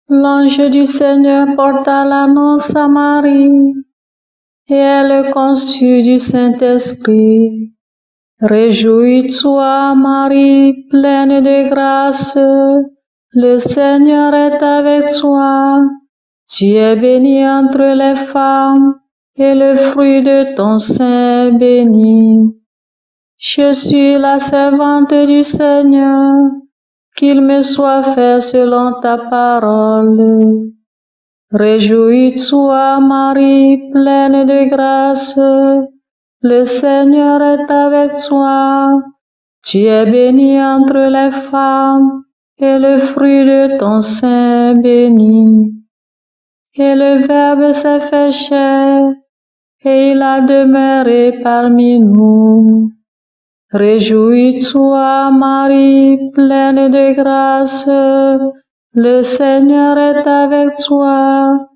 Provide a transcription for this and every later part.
L'ange du Seigneur porta l'annonce à Marie, et elle conçut du Saint-Esprit. Réjouis-toi, Marie, pleine de grâce, le Seigneur est avec toi. Tu es bénie entre les femmes, et le fruit de ton sein est béni. Je suis la servante du Seigneur, qu'il me soit fait selon ta parole. Réjouis-toi, Marie, pleine de grâce, le Seigneur est avec toi. Tu es bénie entre les femmes, et le fruit de ton sein est béni. Et le Verbe s'est fait chair, et il a demeuré parmi nous. Réjouis-toi, Marie, pleine de grâce, le Seigneur est avec toi.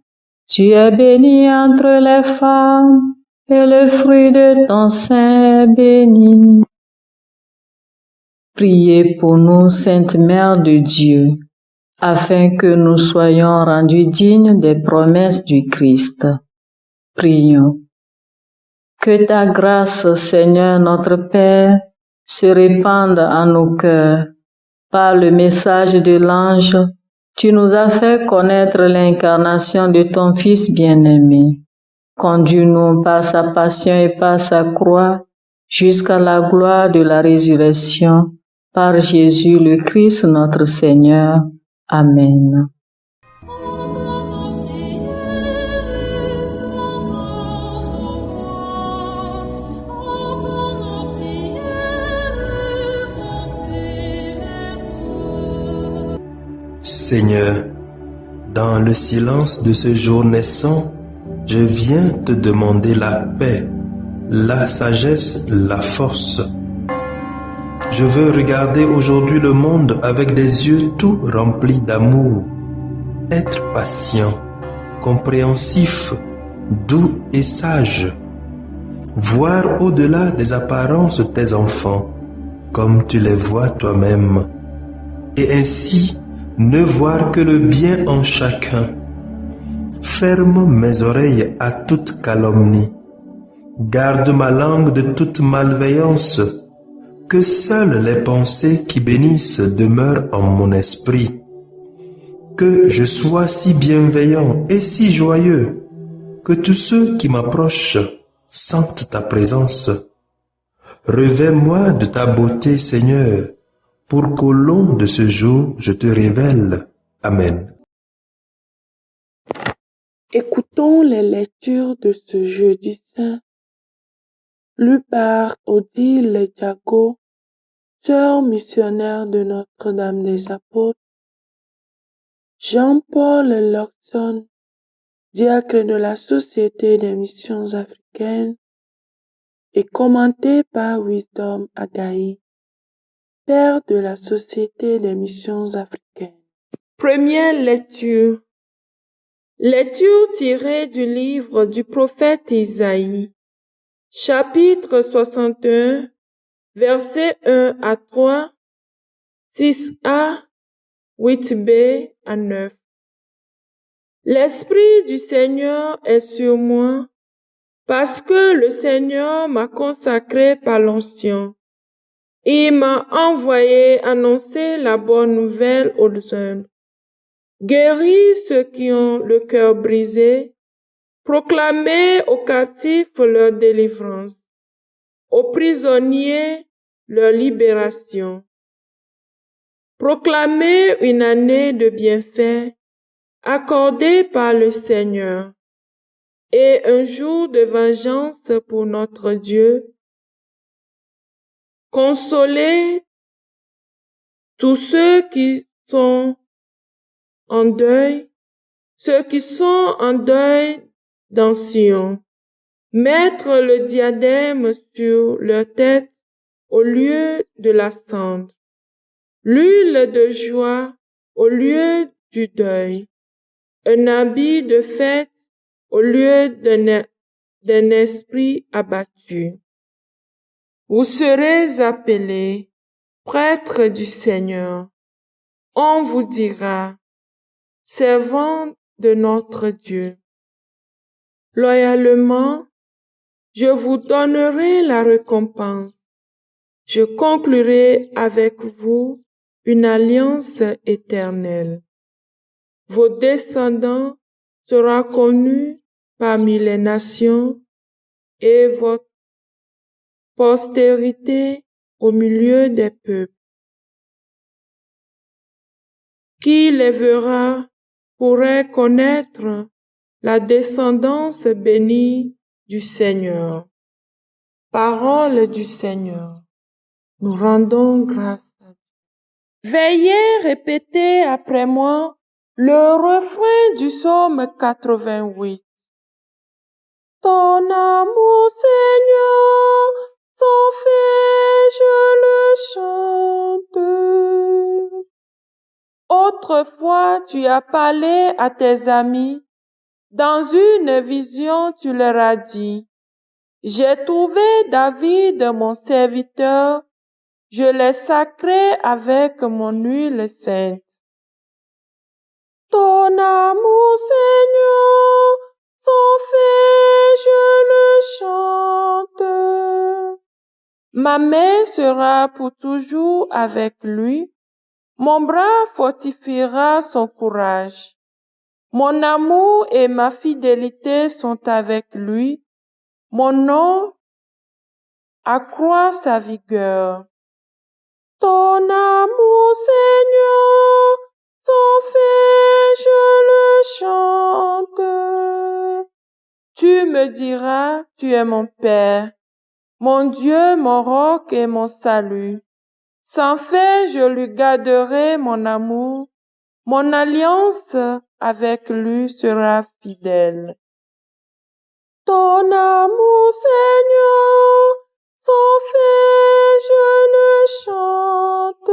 Tu es bénie entre les femmes, et le fruit de ton sein est béni. Priez pour nous, Sainte Mère de Dieu, afin que nous soyons rendus dignes des promesses du Christ. Prions. Que ta grâce, Seigneur notre Père, se répande en nos cœurs. Par le message de l'ange, tu nous as fait connaître l'incarnation de ton Fils bien-aimé. Conduis-nous par sa passion et par sa croix jusqu'à la gloire de la résurrection. Par Jésus le Christ notre Seigneur. Amen. Seigneur, dans le silence de ce jour naissant, je viens te demander la paix, la sagesse, la force. Je veux regarder aujourd'hui le monde avec des yeux tout remplis d'amour, être patient, compréhensif, doux et sage, voir au-delà des apparences tes enfants, comme tu les vois toi-même, et ainsi ne voir que le bien en chacun. Ferme mes oreilles à toute calomnie. Garde ma langue de toute malveillance. Que seules les pensées qui bénissent demeurent en mon esprit. Que je sois si bienveillant et si joyeux, que tous ceux qui m'approchent sentent ta présence. Revêts-moi de ta beauté, Seigneur, pour qu'au long de ce jour, je te révèle. Amen. Écoutons les lectures de ce jeudi saint, lues par Odile Diago, sœur missionnaire de Notre-Dame des Apôtres, Jean-Paul Locton, diacre de la Société des Missions Africaines, et commenté par Wisdom Agaï, père de la Société des Missions Africaines. Première lecture. Lecture tirée du livre du prophète Isaïe, chapitre 61, versets 1 à 3, 6a, 8b à 9. L'Esprit du Seigneur est sur moi, parce que le Seigneur m'a consacré par l'onction. Il m'a envoyé annoncer la bonne nouvelle aux humbles, guérir ceux qui ont le cœur brisé, proclamer aux captifs leur délivrance, aux prisonniers leur libération, proclamer une année de bienfaits accordée par le Seigneur et un jour de vengeance pour notre Dieu, consoler tous ceux qui sont en deuil, ceux qui sont en deuil dans Sion, mettre le diadème sur leur tête au lieu de la cendre, l'huile de joie au lieu du deuil, un habit de fête au lieu d'un esprit abattu. Vous serez appelés prêtres du Seigneur. On vous dira, servants de notre Dieu. Loyalement, je vous donnerai la récompense. Je conclurai avec vous une alliance éternelle. Vos descendants seront connus parmi les nations et votre postérité au milieu des peuples. Qui les verra pourrait connaître la descendance bénie du Seigneur. Parole du Seigneur. Nous rendons grâce à Dieu. Veuillez répéter après moi le refrain du psaume 88. Ton amour, Seigneur, sans fait, je le chante. Autrefois, tu as parlé à tes amis. Dans une vision, tu leur as dit, j'ai trouvé David, mon serviteur, je l'ai sacré avec mon huile sainte. Ton amour, Seigneur, sans fait, je le chante. Ma main sera pour toujours avec lui. Mon bras fortifiera son courage. Mon amour et ma fidélité sont avec lui. Mon nom accroît sa vigueur. Ton amour, Seigneur, sans fait, je le chante. Tu me diras, tu es mon Père, mon Dieu, mon roc et mon salut. Sans fait, je lui garderai mon amour. Mon alliance avec lui sera fidèle. Ton amour, Seigneur, sans fait, je le chante.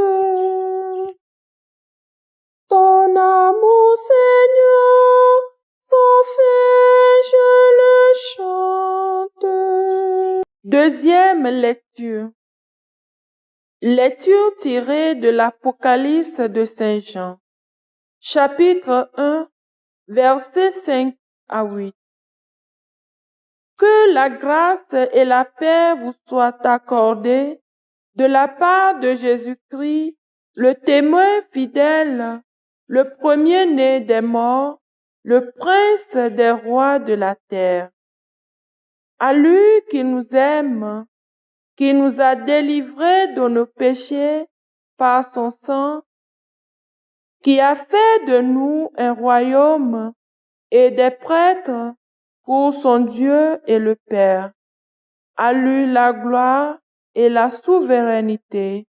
Ton amour, Seigneur, sans fait, je le chante. Deuxième lecture. Lecture tirée de l'Apocalypse de Saint Jean. Chapitre 1, versets 5 à 8. Que la grâce et la paix vous soient accordées de la part de Jésus-Christ, le témoin fidèle, le premier-né des morts, le prince des rois de la terre. À lui qui nous aime, qui nous a délivrés de nos péchés par son sang, qui a fait de nous un royaume et des prêtres pour son Dieu et le Père. À lui la gloire et la souveraineté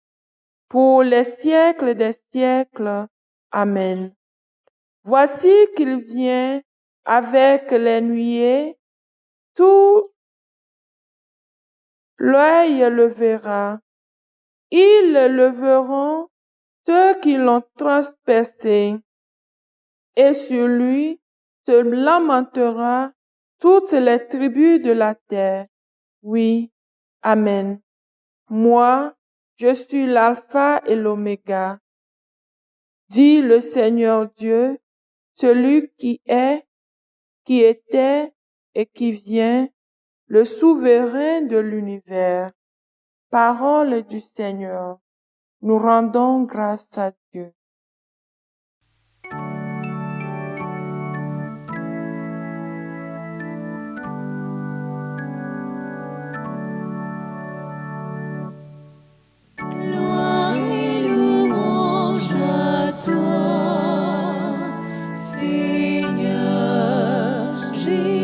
pour les siècles des siècles. Amen. Voici qu'il vient avec les nuées, tout l'œil le verra. Ils le verront, ceux qui l'ont transpercé, et sur lui se lamentera toutes les tribus de la terre. Oui, Amen. Moi, je suis l'alpha et l'oméga, dit le Seigneur Dieu, celui qui est, qui était et qui vient, le souverain de l'univers. Parole du Seigneur. Nous rendons grâce à Dieu. Gloire et louange à toi, Seigneur Jésus.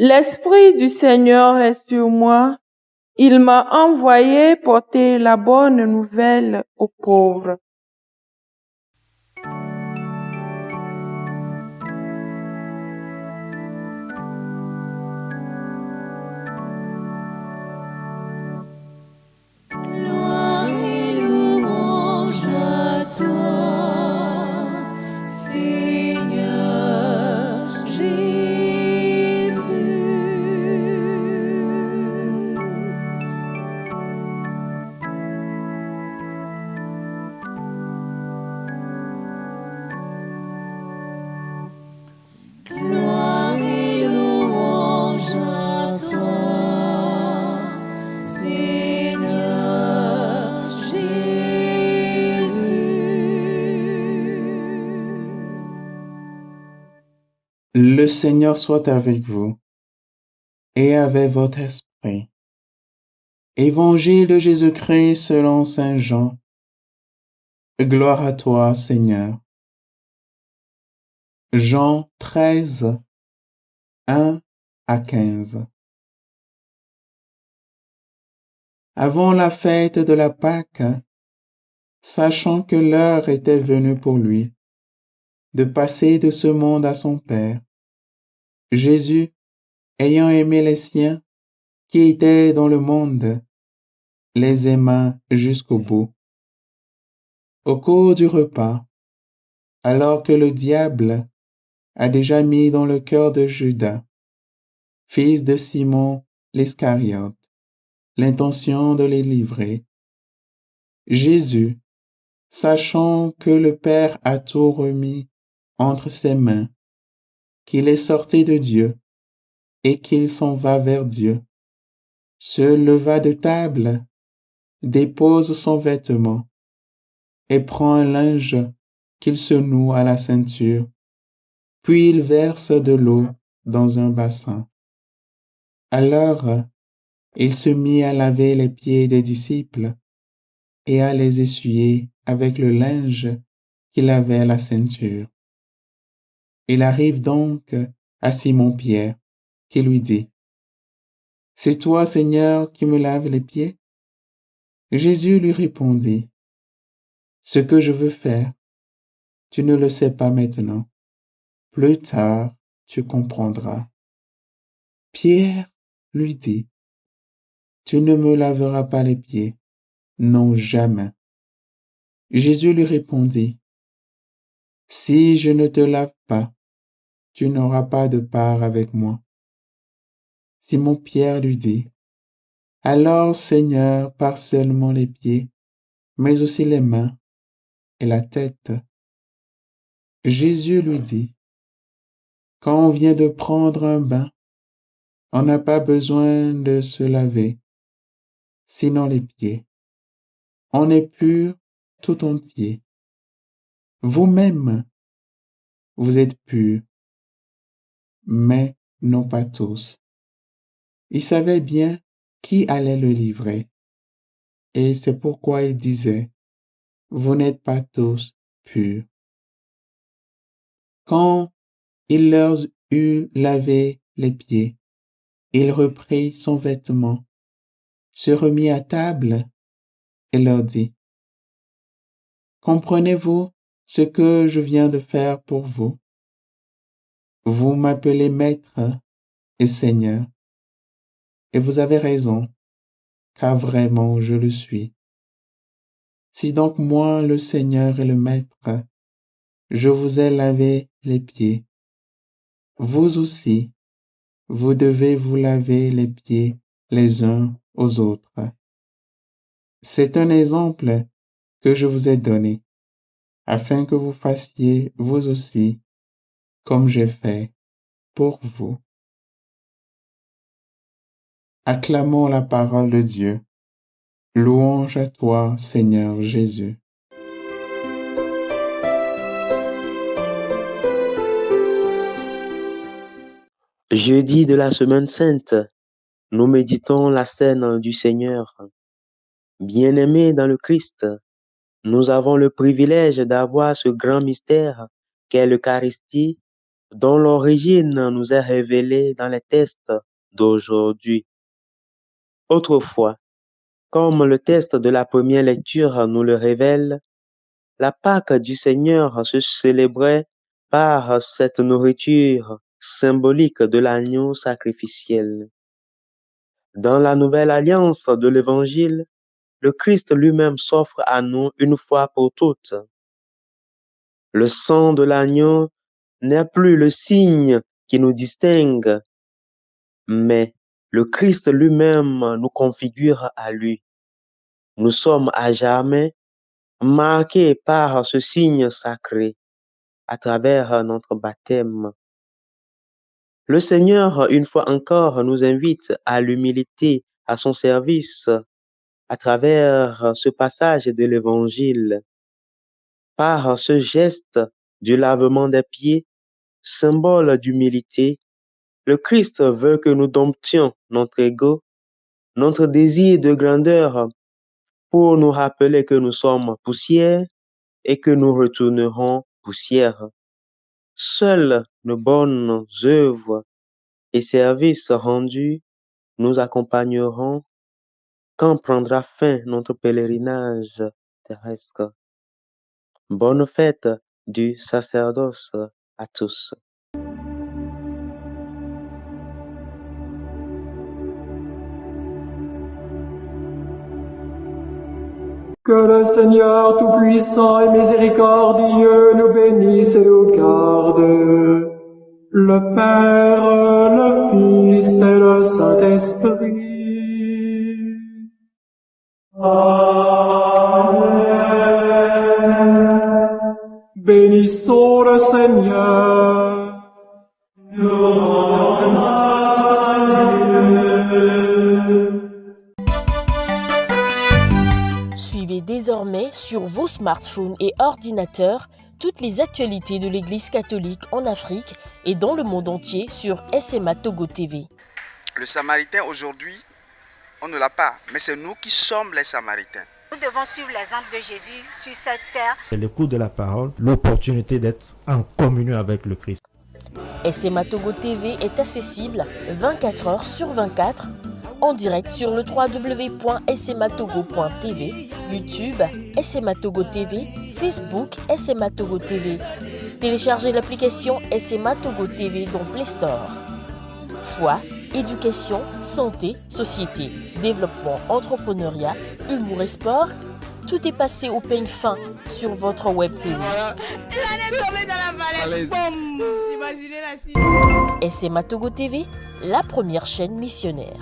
L'Esprit du Seigneur est sur moi. Il m'a envoyé porter la bonne nouvelle aux pauvres. Gloire et louange à toi, Seigneur Jésus. Gloire et louange à toi, Seigneur Jésus. Le Seigneur soit avec vous et avec votre esprit. Évangile de Jésus-Christ selon Saint Jean. Gloire à toi, Seigneur. Jean 13, 1 à 15. Avant la fête de la Pâque, sachant que l'heure était venue pour lui de passer de ce monde à son Père, Jésus, ayant aimé les siens qui étaient dans le monde, les aima jusqu'au bout. Au cours du repas, alors que le diable a déjà mis dans le cœur de Judas, fils de Simon l'Iscariote, l'intention de les livrer, Jésus, sachant que le Père a tout remis entre ses mains, qu'il est sorti de Dieu et qu'il s'en va vers Dieu, se leva de table, dépose son vêtement et prend un linge qu'il se noue à la ceinture, puis il verse de l'eau dans un bassin. Alors, il se mit à laver les pieds des disciples et à les essuyer avec le linge qu'il avait à la ceinture. Il arrive donc à Simon-Pierre, qui lui dit, « C'est toi, Seigneur, qui me laves les pieds? » Jésus lui répondit, « Ce que je veux faire, tu ne le sais pas maintenant. Plus tard, tu comprendras. » Pierre lui dit, « Tu ne me laveras pas les pieds. » Non, jamais. Jésus lui répondit, « Si je ne te lave pas, tu n'auras pas de part avec moi. » Simon-Pierre lui dit, « Alors, Seigneur, pas seulement les pieds, mais aussi les mains et la tête. » Jésus lui dit, « Quand on vient de prendre un bain, on n'a pas besoin de se laver, sinon les pieds. On est pur tout entier. Vous-même, vous êtes purs, mais non pas tous. » Il savait bien qui allait le livrer, et c'est pourquoi il disait, « Vous n'êtes pas tous purs. » Quand il leur eut lavé les pieds, il reprit son vêtement, se remit à table et leur dit, « Comprenez-vous ce que je viens de faire pour vous? Vous m'appelez Maître et Seigneur, et vous avez raison, car vraiment je le suis. Si donc moi, le Seigneur et le Maître, je vous ai lavé les pieds, vous aussi, vous devez vous laver les pieds les uns aux autres. C'est un exemple que je vous ai donné, afin que vous fassiez vous aussi comme j'ai fait pour vous. » Acclamons la parole de Dieu. Louange à toi, Seigneur Jésus. Jeudi de la Semaine Sainte, nous méditons la scène du Seigneur. Bien-aimés dans le Christ, nous avons le privilège d'avoir ce grand mystère qu'est l'Eucharistie dont l'origine nous est révélée dans les textes d'aujourd'hui. Autrefois, comme le texte de la première lecture nous le révèle, la Pâque du Seigneur se célébrait par cette nourriture symbolique de l'agneau sacrificiel. Dans la nouvelle alliance de l'Évangile, le Christ lui-même s'offre à nous une fois pour toutes. Le sang de l'agneau n'est plus le signe qui nous distingue, mais le Christ lui-même nous configure à lui. Nous sommes à jamais marqués par ce signe sacré à travers notre baptême. Le Seigneur, une fois encore, nous invite à l'humilité, à son service, à travers ce passage de l'Évangile. Par ce geste du lavement des pieds, symbole d'humilité, le Christ veut que nous domptions notre ego, notre désir de grandeur, pour nous rappeler que nous sommes poussière et que nous retournerons poussière. Seules nos bonnes œuvres et services rendus nous accompagneront quand prendra fin notre pèlerinage terrestre. Bonne fête du sacerdoce à tous. Que le Seigneur Tout-Puissant et Miséricordieux nous bénisse et nous garde, le Père, le Fils et le Saint-Esprit. Amen. Bénissons le Seigneur. Nous rendons grâce à Dieu. Suivez désormais sur vos smartphones et ordinateurs toutes les actualités de l'Église catholique en Afrique et dans le monde entier sur SMA Togo TV. Le Samaritain aujourd'hui, on ne l'a pas, mais c'est nous qui sommes les Samaritains. Nous devons suivre l'exemple de Jésus sur cette terre. L'écoute de la parole, l'opportunité d'être en communion avec le Christ. SMA Togo TV est accessible 24 heures sur 24 en direct sur le www.smatogo.tv, YouTube SMA Togo TV, Facebook SMA Togo TV. Téléchargez l'application SMA Togo TV dans Play Store. Foi, éducation, santé, société, développement, entrepreneuriat, humour et sport, tout est passé au peigne fin sur votre web TV. SMA Togo TV, la première chaîne missionnaire.